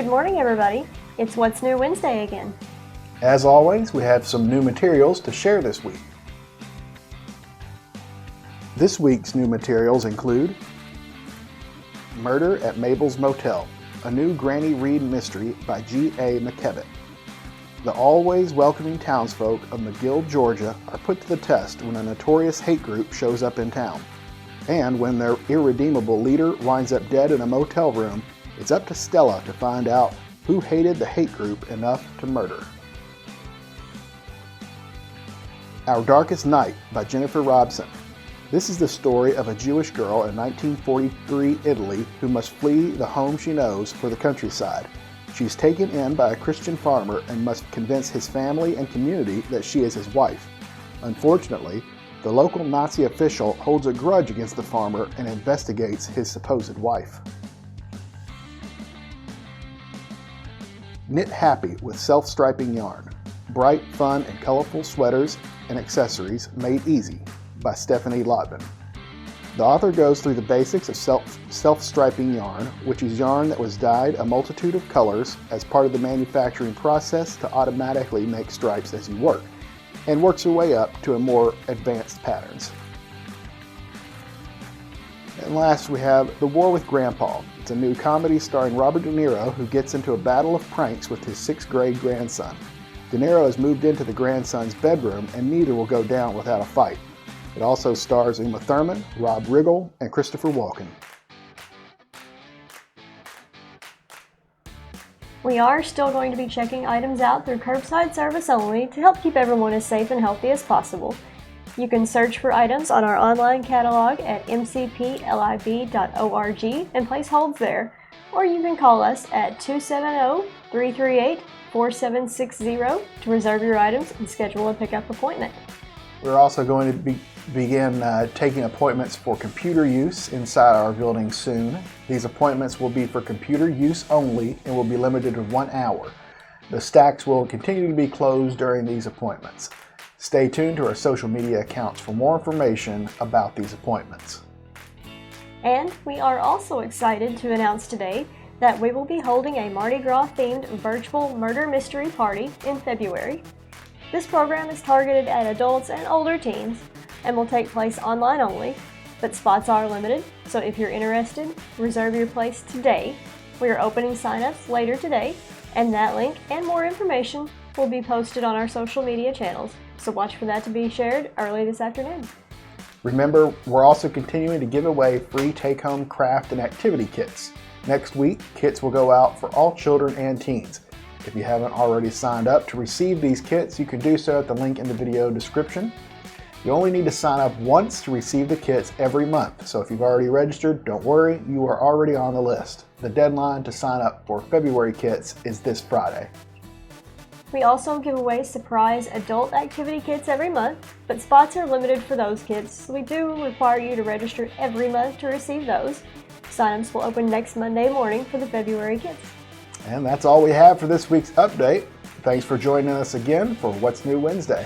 Good morning, everybody. It's What's New Wednesday again. As always, we have some new materials to share this week. This week's new materials include Murder at Mabel's Motel, a new Granny Reed mystery by G.A. McKevett. The always welcoming townsfolk of McGill, Georgia are put to the test when a notorious hate group shows up in town. And when their irredeemable leader winds up dead in a motel room, it's up to Stella to find out who hated the hate group enough to murder. Our Darkest Night by Jennifer Robson. This is the story of a Jewish girl in 1943 Italy who must flee the home she knows for the countryside. She's taken in by a Christian farmer and must convince his family and community that she is his wife. Unfortunately, the local Nazi official holds a grudge against the farmer and investigates his supposed wife. Knit Happy with Self-Striping Yarn. Bright, fun, and colorful sweaters and accessories made easy by Stephanie Lotven. The author goes through the basics of self-striping yarn, which is yarn that was dyed a multitude of colors as part of the manufacturing process to automatically make stripes as you work, and works her way up to a more advanced patterns. And last we have The War with Grandpa. It's a new comedy starring Robert De Niro, who gets into a battle of pranks with his 6th grade grandson. De Niro has moved into the grandson's bedroom and neither will go down without a fight. It also stars Uma Thurman, Rob Riggle, and Christopher Walken. We are still going to be checking items out through curbside service only to help keep everyone as safe and healthy as possible. You can search for items on our online catalog at mcplib.org and place holds there, or you can call us at 270-338-4760 to reserve your items and schedule a pickup appointment. We're also going to begin taking appointments for computer use inside our building soon. These appointments will be for computer use only and will be limited to 1 hour. The stacks will continue to be closed during these appointments. Stay tuned to our social media accounts for more information about these appointments. And we are also excited to announce today that we will be holding a Mardi Gras-themed virtual murder mystery party in February. This program is targeted at adults and older teens and will take place online only, but spots are limited, so if you're interested, reserve your place today. We are opening sign-ups later today, and that link and more information will be posted on our social media channels, so watch for that to be shared early this afternoon. Remember, we're also continuing to give away free take-home craft and activity kits. Next week, kits will go out for all children and teens. If you haven't already signed up to receive these kits, you can do so at the link in the video description. You only need to sign up once to receive the kits every month, so if you've already registered, don't worry, you are already on the list. The deadline to sign up for February kits is this Friday. We also give away surprise adult activity kits every month, but spots are limited for those kits, so we do require you to register every month to receive those. Sign-ups will open next Monday morning for the February kits. And that's all we have for this week's update. Thanks for joining us again for What's New Wednesday.